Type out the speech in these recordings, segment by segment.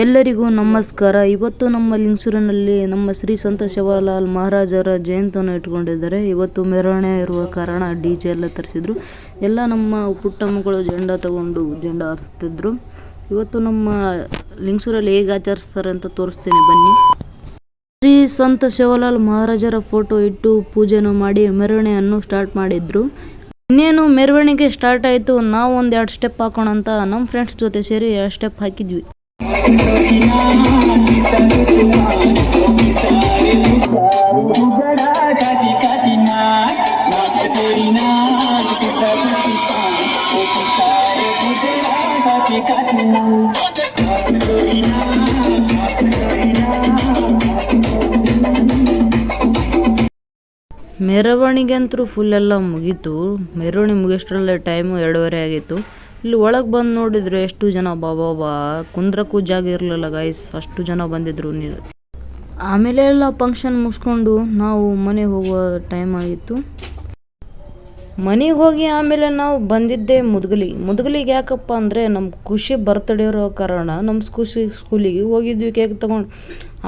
ಎಲ್ಲರಿಗೂ ನಮಸ್ಕಾರ. ಇವತ್ತು ನಮ್ಮ ಲಿಂಗಸೂರಿನಲ್ಲಿ ನಮ್ಮ ಶ್ರೀ ಸಂತ ಶಿವಲಾಲ್ ಮಹಾರಾಜರ ಜಯಂತಿಯನ್ನು ಇಟ್ಕೊಂಡಿದ್ದಾರೆ. ಇವತ್ತು ಮೆರವಣಿಗೆ ಇರುವ ಕಾರಣ DJ ಎಲ್ಲ ತರಿಸಿದ್ರು. ಎಲ್ಲ ನಮ್ಮ ಪುಟ್ಟ ಮಕ್ಕಳು ಜೆಂಡಾ ತಗೊಂಡು ಜೆಂಡಾ ಹಾರಿಸ್ತಿದ್ರು. ಇವತ್ತು ನಮ್ಮ ಲಿಂಗಸೂರಲ್ಲಿ ಹೇಗೆ ಆಚರಿಸ್ತಾರೆ ಅಂತ ತೋರಿಸ್ತೀನಿ ಬನ್ನಿ. ಶ್ರೀ ಸಂತ ಶಿವಲಾಲ್ ಮಹಾರಾಜರ ಫೋಟೋ ಇಟ್ಟು ಪೂಜೆಯನ್ನು ಮಾಡಿ ಮೆರವಣಿಗೆಯನ್ನು ಸ್ಟಾರ್ಟ್ ಮಾಡಿದ್ರು. ಇನ್ನೇನು ಮೆರವಣಿಗೆ ಸ್ಟಾರ್ಟ್ ಆಯಿತು. ನಾವು ಒಂದು 2 ಸ್ಟೆಪ್ ಹಾಕೋಣ ಅಂತ ನಮ್ಮ ಫ್ರೆಂಡ್ಸ್ ಜೊತೆ ಸೇರಿ 2 ಸ್ಟೆಪ್ ಹಾಕಿದ್ವಿ. ಮೆರವಣಿಗೆ ಅಂತೂ ಫುಲ್ ಎಲ್ಲ ಮುಗೀತು. ಮೆರವಣಿಗೆ ಮುಗಿಯೋಷ್ಟರಲ್ಲೇ ಟೈಮು 2:30 ಆಗಿತ್ತು. ಇಲ್ಲಿ ಒಳಗೆ ಬಂದು ನೋಡಿದ್ರೆ ಎಷ್ಟು ಜನ ಬಾಬಾ ಕುಂದ್ರಕ್ಕೂ ಜಾಗ ಇರಲಿಲ್ಲ ಗೈಸ್, ಅಷ್ಟು ಜನ ಬಂದಿದ್ರು. ಆಮೇಲೆ ಎಲ್ಲ ಫಂಕ್ಷನ್ ಮುಗಿಸ್ಕೊಂಡು ನಾವು ಮನೆಗೆ ಹೋಗುವ ಟೈಮ್ ಆಗಿತ್ತು. ಮನೆಗೆ ಹೋಗಿ ಆಮೇಲೆ ನಾವು ಬಂದಿದ್ದೆ ಮುದುಗಲಿಗೆ. ಯಾಕಪ್ಪ ಅಂದರೆ ನಮ್ಮ ಖುಷಿ ಬರ್ತಡೇ ಇರೋ ಕಾರಣ ನಮ್ಮ ಖುಷಿ ಸ್ಕೂಲಿಗೆ ಹೋಗಿದ್ವಿ ಕೇಕ್ ತೊಗೊಂಡು.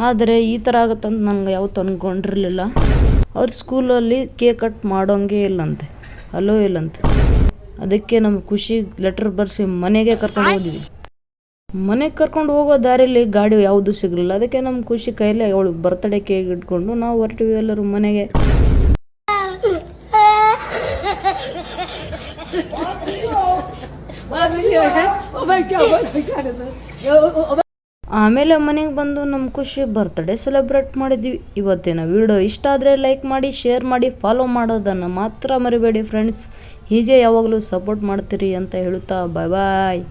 ಆದರೆ ಈ ಥರ ಆಗುತ್ತಂತ ನನಗೆ ಯಾವತ್ತೂ ಅಂದ್ಕೊಂಡಿರಲಿಲ್ಲ. ಅವ್ರ ಸ್ಕೂಲಲ್ಲಿ ಕೇಕ್ ಕಟ್ ಮಾಡೋಂಗೆ ಇಲ್ಲಂತೆ, ಅಲೋ ಇಲ್ಲಂತೆ. ಅದಕ್ಕೆ ನಮ್ಮ ಖುಷಿ ಲೆಟರ್ ಬರೆಸಿ ಮನೆಗೆ ಕರ್ಕೊಂಡು ಹೋದ್ವಿ. ಮನೆಗೆ ಕರ್ಕೊಂಡು ಹೋಗೋ ದಾರಿಯಲ್ಲಿ ಗಾಡಿ ಯಾವುದು ಸಿಗಲಿಲ್ಲ. ಅದಕ್ಕೆ ನಮ್ಮ ಖುಷಿ ಕೈಲೇ ಅವಳು ಬರ್ತಡೇ ಕೇಕ್ ಇಟ್ಕೊಂಡು ನಾವು ಹೊರಟಿವಿ ಎಲ್ಲರೂ ಮನೆಗೆ. ಆಮೇಲೆ ಮನೆಗೆ ಬಂದು ನಮ್ಮ ಖುಷಿ ಬರ್ತ್ಡೇ ಸೆಲೆಬ್ರೇಟ್ ಮಾಡಿದ್ವಿ. ಇವತ್ತಿನ ವಿಡಿಯೋ ಇಷ್ಟ ಆದರೆ ಲೈಕ್ ಮಾಡಿ, ಶೇರ್ ಮಾಡಿ, ಫಾಲೋ ಮಾಡೋದನ್ನು ಮಾತ್ರ ಮರಿಬೇಡಿ ಫ್ರೆಂಡ್ಸ್. ಹೀಗೆ ಯಾವಾಗಲೂ ಸಪೋರ್ಟ್ ಮಾಡ್ತೀರಿ ಅಂತ ಹೇಳುತ್ತಾ ಬಾಯ್.